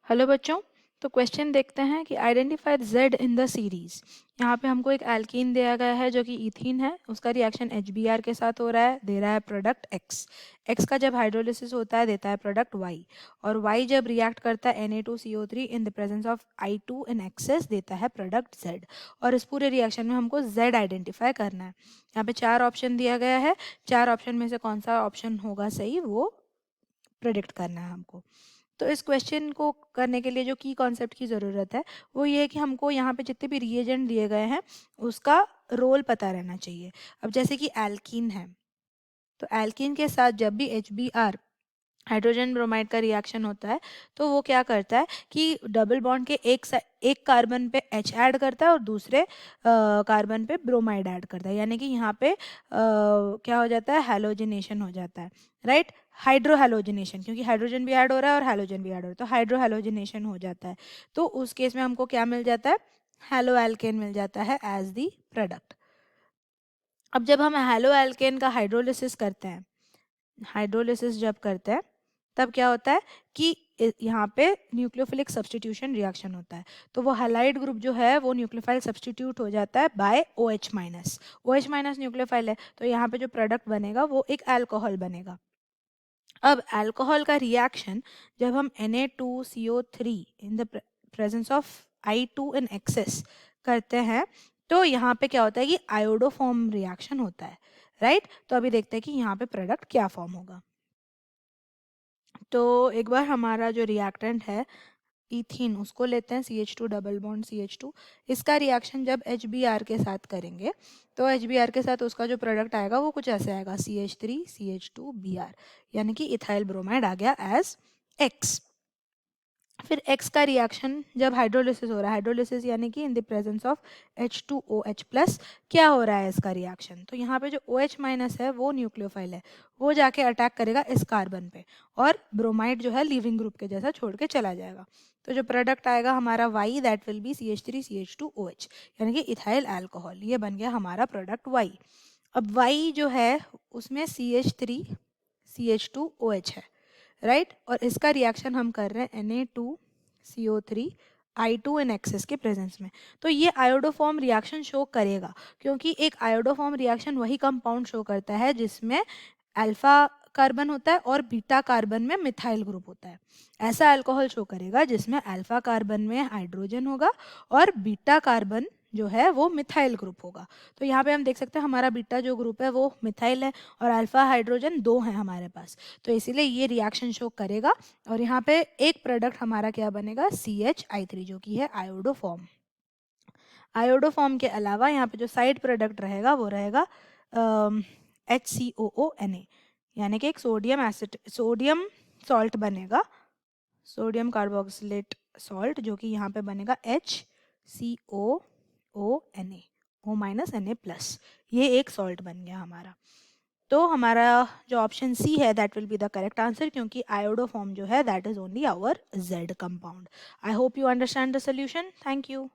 Hello बच्चों। तो question देखते हैं कि identify Z in the series. यहाँ पे हमको एक एल्कीन दिया गया है जो कि इथीन है, उसका रिएक्शन HBr के साथ हो रहा है, दे रहा है प्रोडक्ट X। X का जब हाइड्रोलिसिस होता है देता है प्रोडक्ट Y, और Y जब रिएक्ट करता है Na2CO3 in the presence of I2 in excess देता है प्रोडक्ट Z। और इस पूरे रिएक्शन में हमको Z आइडेंटिफाई करना है। यहाँ पे 4 ऑप्शन दिया गया है, 4 ऑप्शन में से कौन सा ऑप्शन होगा सही वो प्रेडिक्ट करना है हमको। तो इस क्वेश्चन को करने के लिए जो की कॉन्सेप्ट की ज़रूरत है वो ये है कि हमको यहाँ पे जितने भी रिएजेंट दिए गए हैं उसका रोल पता रहना चाहिए। अब जैसे कि एल्कीन है, तो एल्कीन के साथ जब भी HBr हाइड्रोजन ब्रोमाइड का रिएक्शन होता है तो वो क्या करता है कि डबल बॉन्ड के एक कार्बन पे H ऐड करता है और दूसरे कार्बन पे ब्रोमाइड ऐड करता है, यानी कि यहाँ पे क्या हो जाता है, हैलोजिनेशन हो जाता है, राइट। हाइड्रो हैलोजिनेशन, क्योंकि हाइड्रोजन भी ऐड हो रहा है और हैलोजन भी ऐड हो रहा है, तो हाइड्रो हैलोजिनेशन हो जाता है। तो उस केस में हमको क्या मिल जाता है, हैलो एल्केन मिल जाता है एज दी प्रोडक्ट। अब जब हम हैलो एल्केन का हाइड्रोलिसिस करते हैं, हाइड्रोलिसिस जब करते हैं तब क्या होता है कि यहाँ पे न्यूक्लियोफिलिक सब्स्टिट्यूशन रिएक्शन होता है। तो वो हैलाइड ग्रुप जो है वो न्यूक्लियोफाइल सब्स्टिट्यूट हो जाता है by OH minus. OH minus nucleophile है, तो यहाँ पे जो प्रोडक्ट बनेगा वो एक अल्कोहल बनेगा। अब अल्कोहल का रिएक्शन जब हम Na2CO3 in the presence of I2 in excess करते हैं तो यहाँ पे क्या होता है कि आयोडोफॉर्म रिएक्शन होता है, राइट। तो अभी देखते हैं कि यहाँ पे प्रोडक्ट क्या फॉर्म होगा। तो एक बार हमारा जो रिएक्टेंट है इथीन उसको लेते हैं, CH2 डबल बॉन्ड CH2। इसका रिएक्शन जब HBr के साथ करेंगे तो HBr के साथ उसका जो प्रोडक्ट आएगा वो कुछ ऐसे आएगा, CH3CH2Br, यानी कि इथाइल ब्रोमाइड आ गया एज X। फिर X का रिएक्शन जब हाइड्रोलिसिस हो रहा है, हाइड्रोलिसिस यानी कि in the presence of H2OH plus, क्या हो रहा है इसका रिएक्शन, तो यहाँ पे जो OH माइनस है वो न्यूक्लियोफाइल है, वो जाके अटैक करेगा इस कार्बन पे और ब्रोमाइड जो है लीविंग ग्रुप के जैसा छोड़ के चला जाएगा। तो जो प्रोडक्ट आएगा हमारा Y that will B CH3CH2OH, यानी कि इथाइल अल्कोहल, ये बन गया हमारा प्रोडक्ट Y। अब Y जो है उसमें CH3CH2OH है, राइट। और इसका रिएक्शन हम कर रहे हैं Na2CO3 I2 इन एक्सेस के प्रेजेंस में। तो ये आयोडोफॉर्म रिएक्शन शो करेगा, क्योंकि एक आयोडोफॉर्म रिएक्शन वही कंपाउंड शो करता है जिसमें अल्फा कार्बन होता है और बीटा कार्बन में मिथाइल ग्रुप होता है। ऐसा अल्कोहल शो करेगा जिसमें अल्फा कार्बन में हाइड्रोजन होगा और बीटा कार्बन जो है वो मिथाइल ग्रुप होगा। तो यहाँ पे हम देख सकते हैं हमारा बीटा जो ग्रुप है वो मिथाइल है और अल्फा हाइड्रोजन 2 है हमारे पास, तो इसीलिए ये रिएक्शन शो करेगा। और यहाँ पे एक प्रोडक्ट हमारा क्या बनेगा, CHI3, जो कि है आयोडोफॉर्म। आयोडोफॉर्म के अलावा यहाँ पे जो साइड प्रोडक्ट रहेगा वो रहेगा HCOONA, यानी कि एक सोडियम एसिड, सोडियम सॉल्ट बनेगा, सोडियम कार्बोक्सिलेट सॉल्ट, जो कि यहाँ पे बनेगा HCOONA, O-Na+, ये एक सॉल्ट बन गया हमारा। तो हमारा जो ऑप्शन सी है that will be the correct answer, क्योंकि आयोडोफॉर्म जो है that is only our Z compound. I hope you understand the solution. Thank you.